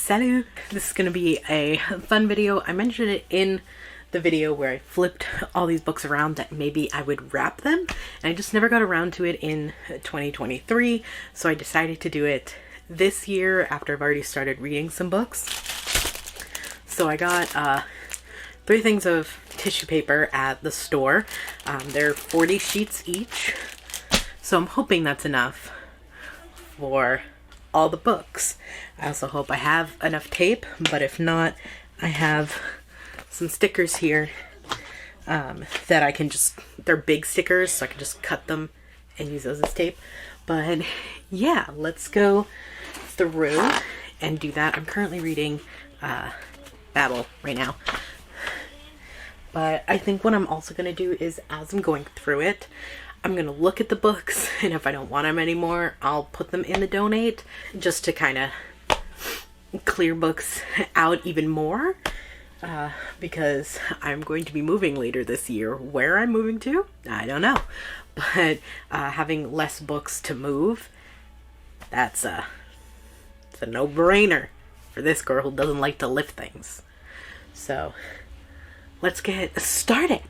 Salut! This is going to be a fun video. I mentioned it in the video where I flipped all these books around that maybe I would wrap them, and I just never got around to it in 2023, so I decided to do it this year after I've already started reading some books. So I got 3 things of tissue paper at the store. They're 40 sheets each, so I'm hoping that's enough for all the books. I also hope I have enough tape, but if not, I have some stickers here that I can just, they're big stickers, so I can just cut them and use those as tape. But yeah, let's go through and do that. I'm currently reading Babel right now. But I think what I'm also going to do is, as I'm going through it, I'm going to look at the books, and if I don't want them anymore, I'll put them in the donate, just to kind of clear books out even more, because I'm going to be moving later this year. Where I'm moving to, I don't know, but having less books to move, it's a no-brainer for this girl who doesn't like to lift things. So let's get started.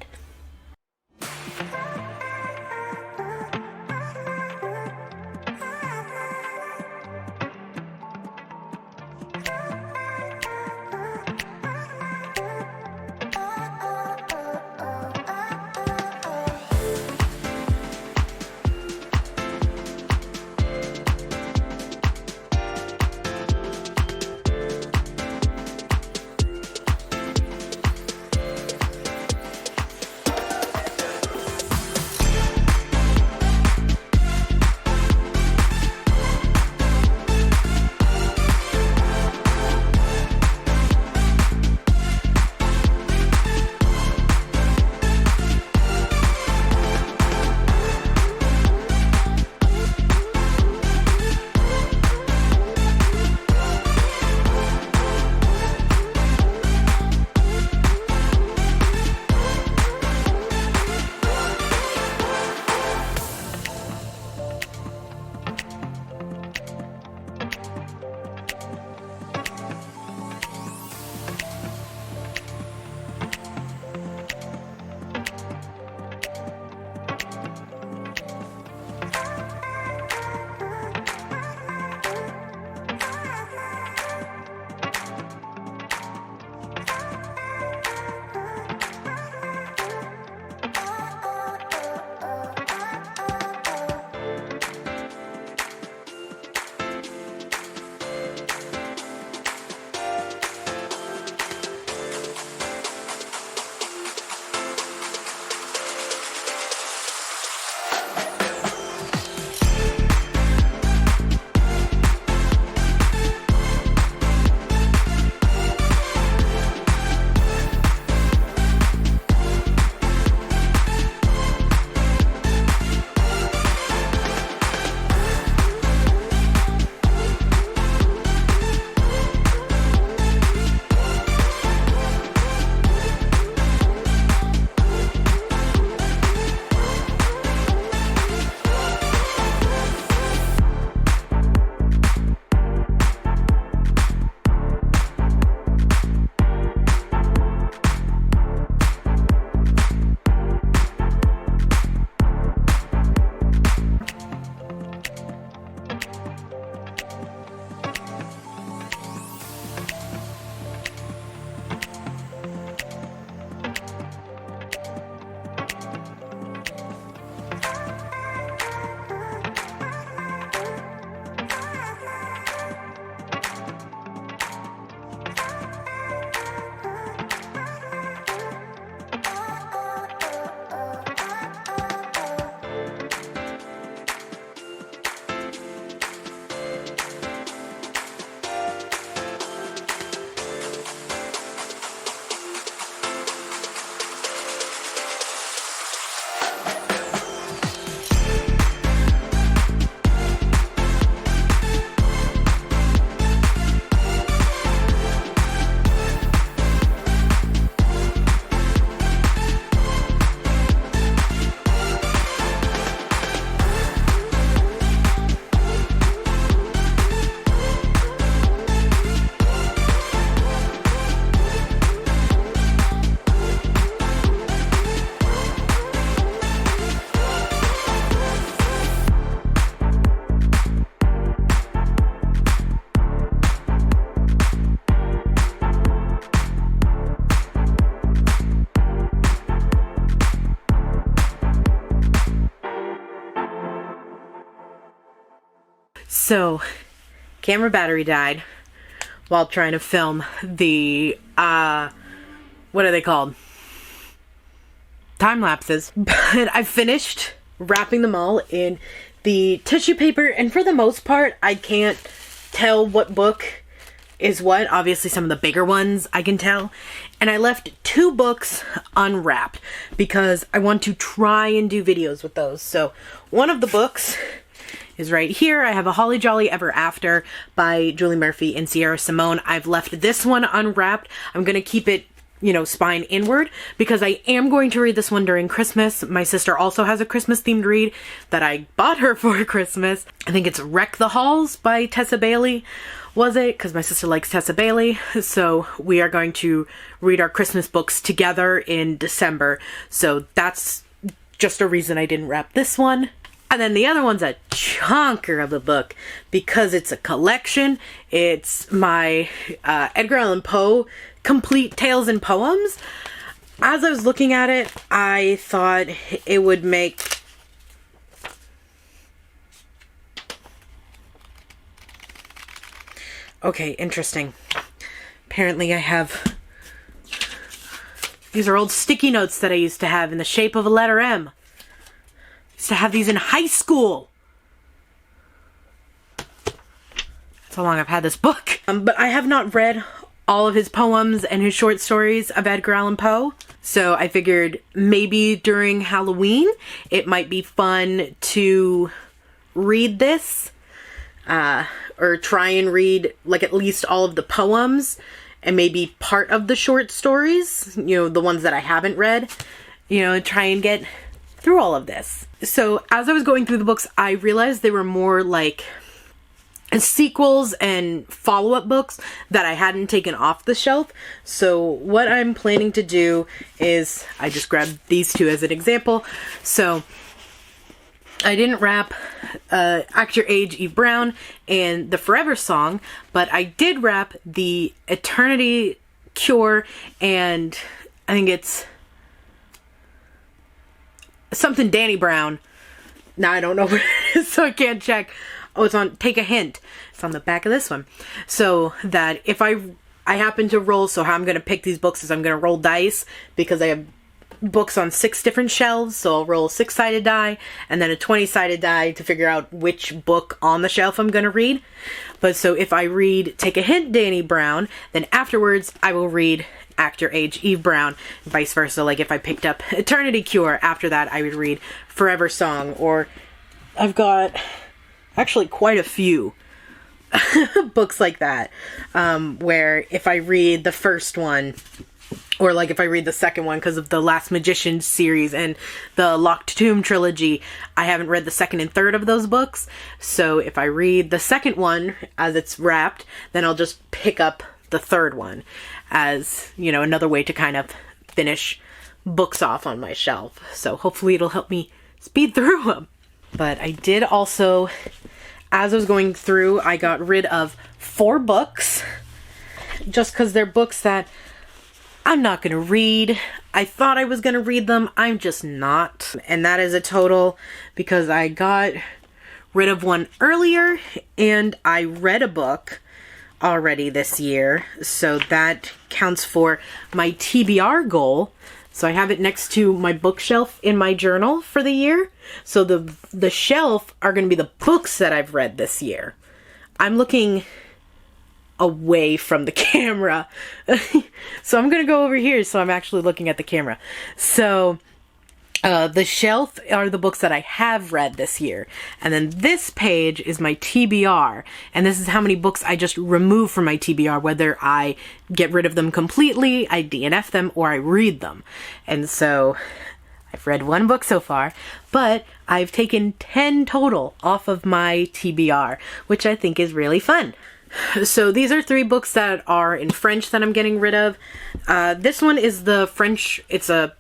So, camera battery died while trying to film the, what are they called? Time lapses. But I finished wrapping them all in the tissue paper, and for the most part, I can't tell what book is what. Obviously, some of the bigger ones I can tell. And I left 2 books unwrapped because I want to try and do videos with those. So, one of the books is right here. I have A Holly Jolly Ever After by Julie Murphy and Sierra Simone. I've left this one unwrapped. I'm going to keep it, you know, spine inward because I am going to read this one during Christmas. My sister also has a Christmas themed read that I bought her for Christmas. I think it's Wreck the Halls by Tessa Bailey. Was it? Because my sister likes Tessa Bailey. So we are going to read our Christmas books together in December. So that's just a reason I didn't wrap this one. And then the other one's a chunker of the book because it's a collection. It's my Edgar Allan Poe Complete Tales and Poems. As I was looking at it, I thought it would make okay, interesting. Apparently I have these are old sticky notes that I used to have in the shape of a letter M. Used to have these in high school. That's how long I've had this book. But I have not read all of his poems and his short stories of Edgar Allan Poe. So I figured maybe during Halloween, it might be fun to read this. Or try and read like at least all of the poems and maybe part of the short stories. You know, the ones that I haven't read. You know, try and get through all of this. So as I was going through the books, I realized they were more like sequels and follow-up books that I hadn't taken off the shelf. So what I'm planning to do is, I just grabbed these 2 as an example. So I didn't wrap Act Your Age, Eve Brown and The Forever Song, but I did wrap the Eternity Cure and I think it's something Danny Brown. Now I don't know what it is, so I can't check. Oh, it's on Take a Hint. It's on the back of this one. So that if I happen to roll, so how I'm going to pick these books is I'm going to roll dice because I have books on 6 different shelves. So I'll roll a 6-sided die and then a 20-sided die to figure out which book on the shelf I'm going to read. But so if I read Take a Hint, Danny Brown, then afterwards I will read Act Your Age, Eve Brown, and vice versa. Like if I picked up Eternity Cure, after that I would read Forever Song. Or I've got actually quite a few books like that, where if I read the first one, or like if I read the second one because of the Last Magician series and the Locked Tomb trilogy, I haven't read the second and third of those books. So if I read the second one as it's wrapped, then I'll just pick up the third one as, you know, another way to kind of finish books off on my shelf. So hopefully it'll help me speed through them. But I did also, as I was going through, I got rid of 4 books just because they're books that I'm not going to read. I thought I was going to read them. I'm just not. And that is a total because I got rid of one earlier and I read a book already this year. So that counts for my TBR goal. So I have it next to my bookshelf in my journal for the year. So the shelf are going to be the books that I've read this year. I'm looking away from the camera. So I'm going to go over here so I'm actually looking at the camera. So the shelf are the books that I have read this year. And then this page is my TBR. And this is how many books I just remove from my TBR, whether I get rid of them completely, I DNF them, or I read them. And so I've read 1 book so far, but I've taken 10 total off of my TBR, which I think is really fun. So these are 3 books that are in French that I'm getting rid of. This one is the French, it's a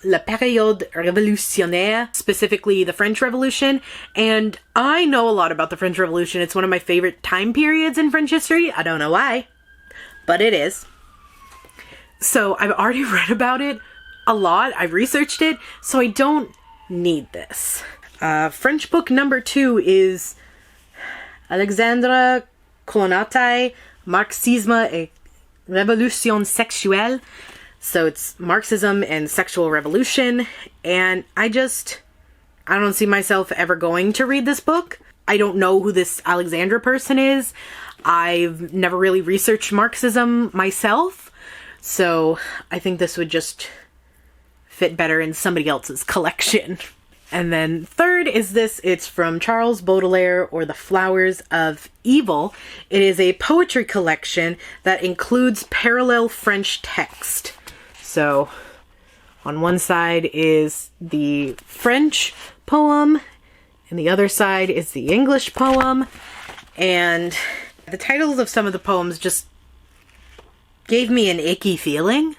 La Période Révolutionnaire, specifically the French Revolution. And I know a lot about the French Revolution. It's one of my favorite time periods in French history. I don't know why, but it is. So I've already read about it a lot. I've researched it, so I don't need this. French book number 2 is Alexandra Kollontai, Marxisme et Révolution Sexuelle. So it's Marxism and Sexual Revolution. And I don't see myself ever going to read this book. I don't know who this Alexandra person is. I've never really researched Marxism myself. So I think this would just fit better in somebody else's collection. And then third is this. It's from Charles Baudelaire, or The Flowers of Evil. It is a poetry collection that includes parallel French text. So on one side is the French poem, and the other side is the English poem. And the titles of some of the poems just gave me an icky feeling.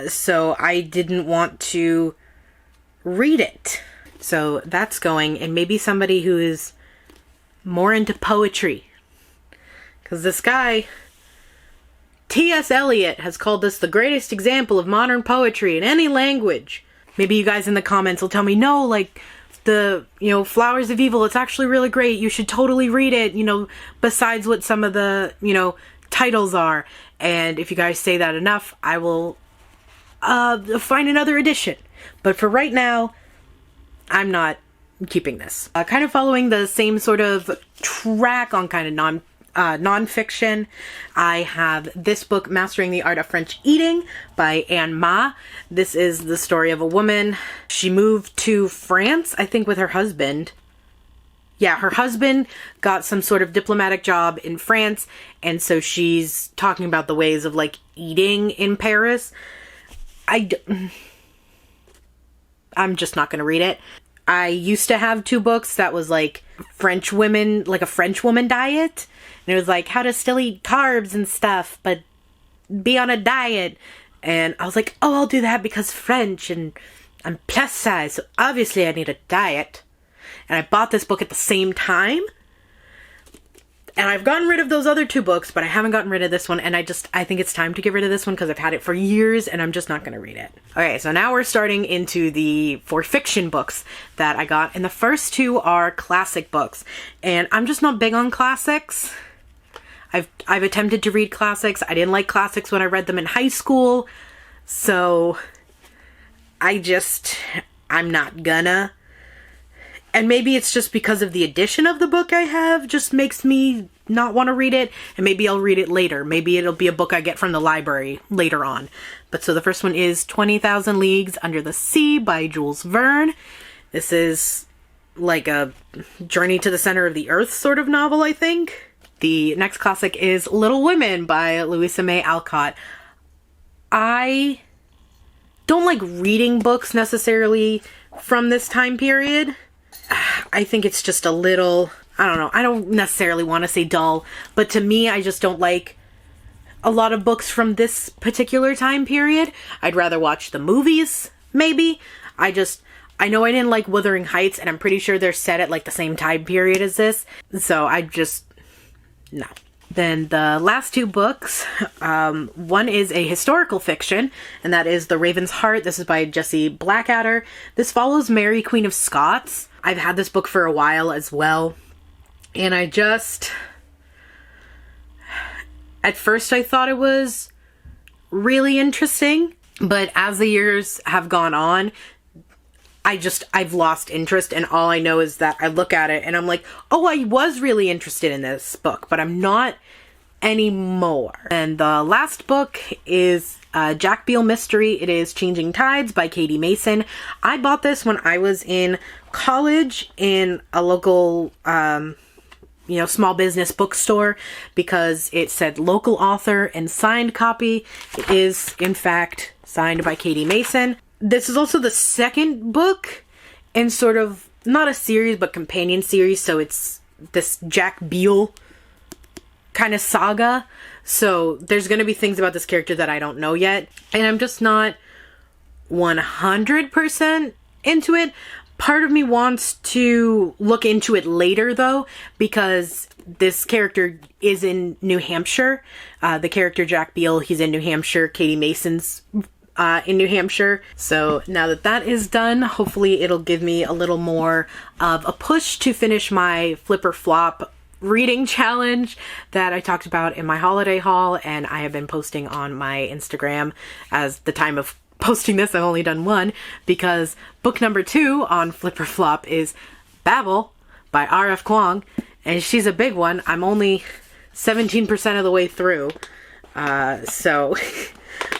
So I didn't want to read it. So that's going, and maybe somebody who is more into poetry. Because this guy, T.S. Eliot, has called this the greatest example of modern poetry in any language. Maybe you guys in the comments will tell me, no, like, the, Flowers of Evil, it's actually really great. You should totally read it, besides what some of the, titles are. And if you guys say that enough, I will find another edition. But for right now, I'm not keeping this. Kind of following the same sort of track on kind of non-fiction, I have this book, Mastering the Art of French Eating by Anne Ma. This is the story of a woman. She moved to France, I think, with her husband. Yeah, her husband got some sort of diplomatic job in France, and so she's talking about the ways of, like, eating in Paris. I'm just not going to read it. I used to have 2 books that was like French women, like a French woman diet. And it was like how to still eat carbs and stuff, but be on a diet. And I was like, oh, I'll do that because French and I'm plus size. So obviously I need a diet. And I bought this book at the same time. And I've gotten rid of those other 2 books, but I haven't gotten rid of this one. And I think it's time to get rid of this one because I've had it for years and I'm just not going to read it. Okay, so now we're starting into the for fiction books that I got. And the first 2 are classic books. And I'm just not big on classics. I've attempted to read classics. I didn't like classics when I read them in high school. So I'm not gonna. And maybe it's just because of the edition of the book I have just makes me not want to read it. And maybe I'll read it later. Maybe it'll be a book I get from the library later on. But so the first one is 20,000 Leagues Under the Sea by Jules Verne. This is like a journey to the center of the earth sort of novel, I think. The next classic is Little Women by Louisa May Alcott. I don't like reading books necessarily from this time period. I think it's just a little, I don't know, I don't necessarily want to say dull, but to me, I just don't like a lot of books from this particular time period. I'd rather watch the movies, maybe. I know I didn't like Wuthering Heights, and I'm pretty sure they're set at like the same time period as this, so no. Then the last 2 books, one is a historical fiction, and that is The Raven's Heart. This is by Jessie Blackadder. This follows Mary, Queen of Scots. I've had this book for a while as well, and at first I thought it was really interesting, but as the years have gone on, I've lost interest, and all I know is that I look at it and I'm like, oh, I was really interested in this book, but I'm not anymore. And the last book is Jack Beale mystery. It is Changing Tides by Katie Mason. I bought this when I was in college in a local, small business bookstore because it said local author and signed copy. It is, in fact, signed by Katie Mason. This is also the second book in sort of, not a series, but companion series. So it's this Jack Beale kind of saga. So there's going to be things about this character that I don't know yet. And I'm just not 100% into it. Part of me wants to look into it later, though, because this character is in New Hampshire. The character Jack Beale, he's in New Hampshire. Katie Mason's in New Hampshire. So now that that is done, hopefully it'll give me a little more of a push to finish my flip or flop reading challenge that I talked about in my holiday haul, and I have been posting on my Instagram. As the time of posting this, I've only done one, because book number 2 on flip or flop is Babel by R.F. Kuang, and she's a big one. I'm only 17% of the way through, so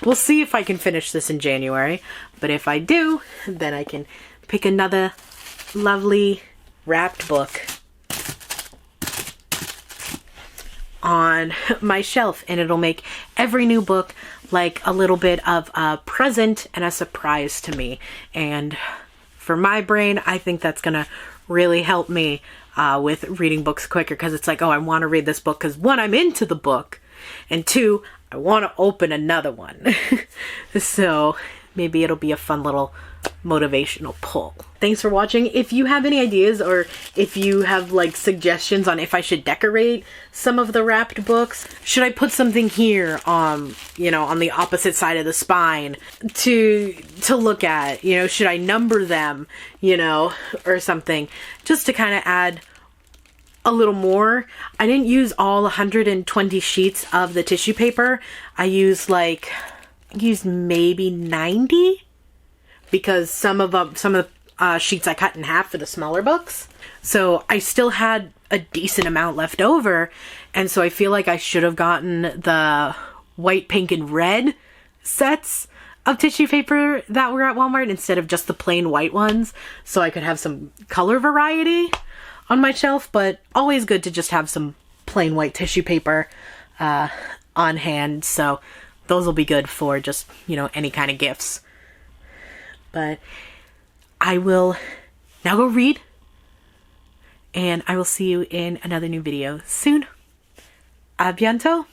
we'll see if I can finish this in January. But if I do, then I can pick another lovely wrapped book on my shelf, and it'll make every new book like a little bit of a present and a surprise to me. And for my brain, I think that's gonna really help me with reading books quicker, because it's like, oh, I want to read this book because 1, I'm into the book, and 2, I want to open another one. So maybe it'll be a fun little motivational pull. Thanks for watching. If you have any ideas, or if you have like suggestions on if I should decorate some of the wrapped books, should I put something here you know, on the opposite side of the spine to look at, you know, should I number them, you know, or something, just to kind of add a little more. I didn't use all 120 sheets of the tissue paper. I used maybe 90, because some of the sheets I cut in half for the smaller books. So I still had a decent amount left over, and so I feel like I should have gotten the white, pink, and red sets of tissue paper that were at Walmart instead of just the plain white ones, so I could have some color variety on my shelf. But always good to just have some plain white tissue paper on hand, so those will be good for just, you know, any kind of gifts. But I will now go read, and I will see you in another new video soon. A bientôt!